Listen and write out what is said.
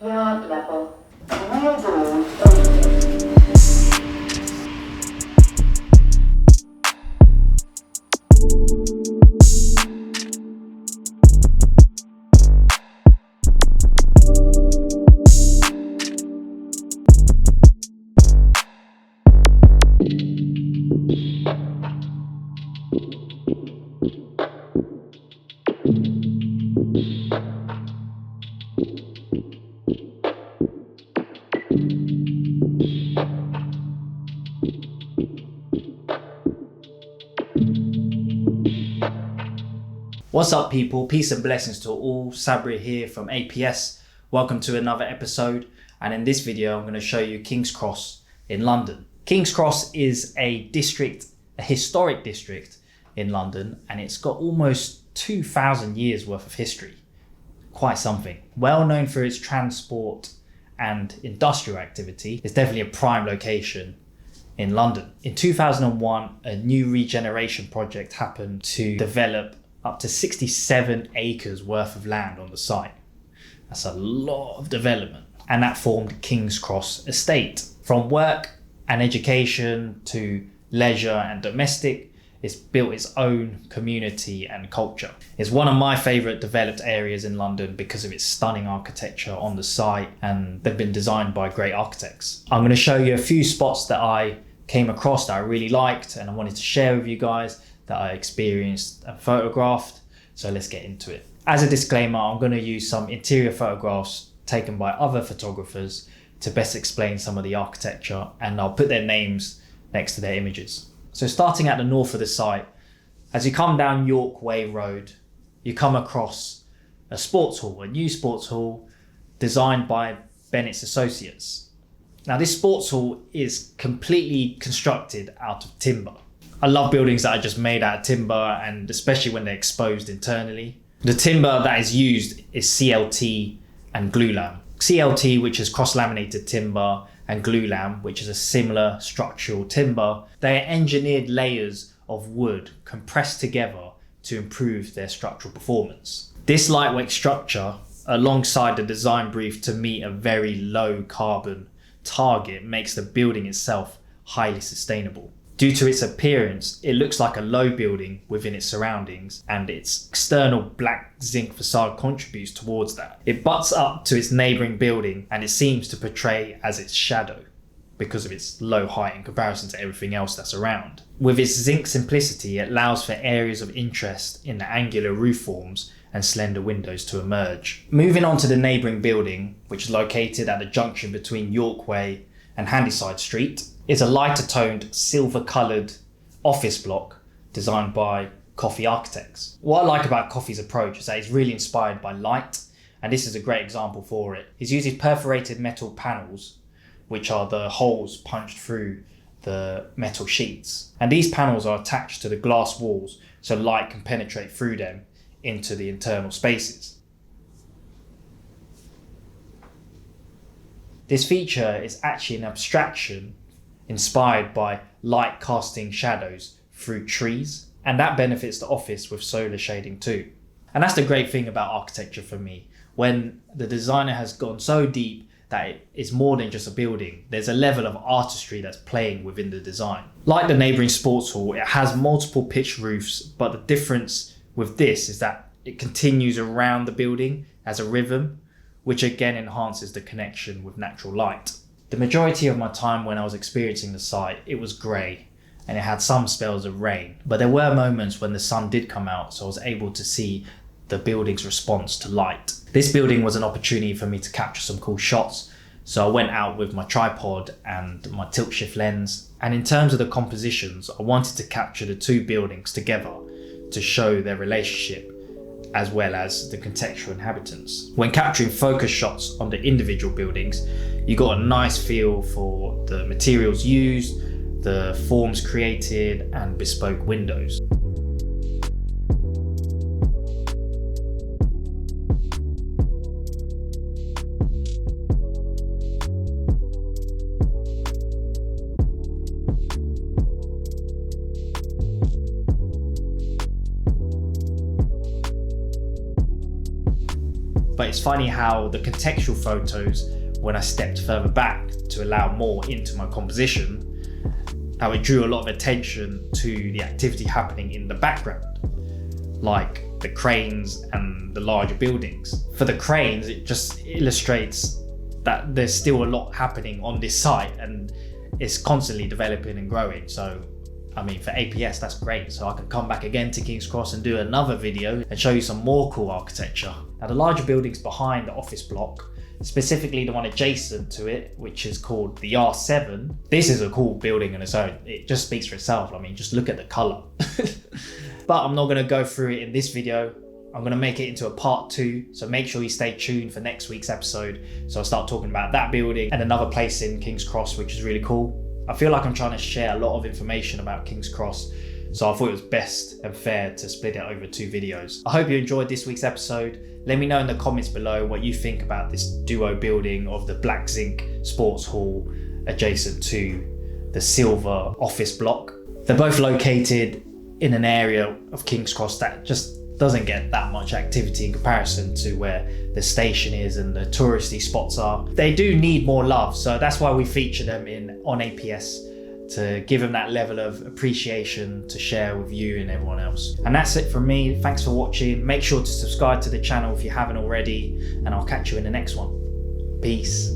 Yard level. Rear doors open. What's up, people? Peace and blessings to all. Sabre here from APS. Welcome to another episode, and in this video I'm going to show you King's Cross in London. King's Cross is a historic district in London, and it's got almost 2,000 years worth of history. Quite something. Well known for its transport and industrial activity, it's definitely a prime location in London. In 2001, a new regeneration project happened to develop up to 67 acres worth of land on the site. That's a lot of development. And that formed King's Cross Estate. From work and education to leisure and domestic, it's built its own community and culture. It's one of my favourite developed areas in London because of its stunning architecture on the site, and they've been designed by great architects. I'm going to show you a few spots that I came across that I really liked and I wanted to share with you guys, that I experienced and photographed. So let's get into it. As a disclaimer, I'm going to use some interior photographs taken by other photographers to best explain some of the architecture, and I'll put their names next to their images. So starting at the north of the site, as you come down York Way Road, you come across a sports hall, a new sports hall designed by Bennetts Associates. Now this sports hall is completely constructed out of timber. I love buildings that are just made out of timber, and especially when they're exposed internally. The timber that is used is CLT and glulam. CLT, which is cross-laminated timber, and glulam, which is a similar structural timber. They are engineered layers of wood compressed together to improve their structural performance. This lightweight structure, alongside the design brief to meet a very low carbon target, makes the building itself highly sustainable. Due to its appearance, it looks like a low building within its surroundings, and its external black zinc facade contributes towards that. It butts up to its neighbouring building, and it seems to portray as its shadow because of its low height in comparison to everything else that's around. With its zinc simplicity, it allows for areas of interest in the angular roof forms and slender windows to emerge. Moving on to the neighbouring building, which is located at the junction between York Way and Handyside Street, is a lighter toned silver coloured office block designed by Coffey Architects. What I like about Coffey's approach is that he's really inspired by light, and this is a great example for it. He uses perforated metal panels, which are the holes punched through the metal sheets. And these panels are attached to the glass walls so light can penetrate through them into the internal spaces. This feature is actually an abstraction inspired by light casting shadows through trees, and that benefits the office with solar shading too. And that's the great thing about architecture for me. When the designer has gone so deep that it is more than just a building, there's a level of artistry that's playing within the design. Like the neighbouring sports hall, it has multiple pitched roofs, but the difference with this is that it continues around the building as a rhythm, which again enhances the connection with natural light. The majority of my time when I was experiencing the site, it was grey and it had some spells of rain, but there were moments when the sun did come out, so I was able to see the building's response to light. This building was an opportunity for me to capture some cool shots, so I went out with my tripod and my tilt shift lens, and in terms of the compositions, I wanted to capture the two buildings together to show their relationship as well as the contextual inhabitants. When capturing focus shots on the individual buildings, you got a nice feel for the materials used, the forms created, and bespoke windows. But it's funny how the contextual photos, when I stepped further back to allow more into my composition, how it drew a lot of attention to the activity happening in the background, like the cranes and the larger buildings. For the cranes, it just illustrates that there's still a lot happening on this site and it's constantly developing and growing. So I mean, for APS, that's great. So I can come back again to King's Cross and do another video and show you some more cool architecture. Now, the larger buildings behind the office block, specifically the one adjacent to it, which is called the R7. This is a cool building on its own. It just speaks for itself. I mean, just look at the color. But I'm not gonna go through it in this video. I'm gonna make it into a part 2. So make sure you stay tuned for next week's episode. So I'll start talking about that building and another place in King's Cross, which is really cool. I feel like I'm trying to share a lot of information about King's Cross, so I thought it was best and fair to split it over 2 videos. I hope you enjoyed this week's episode. Let me know in the comments below what you think about this duo building of the black zinc sports hall adjacent to the silver office block. They're both located in an area of King's Cross that just doesn't get that much activity in comparison to where the station is and the touristy spots are. They do need more love, so that's why we feature them on APS, to give them that level of appreciation to share with you and everyone else. And that's it from me. Thanks for watching. Make sure to subscribe to the channel if you haven't already, and I'll catch you in the next one. Peace.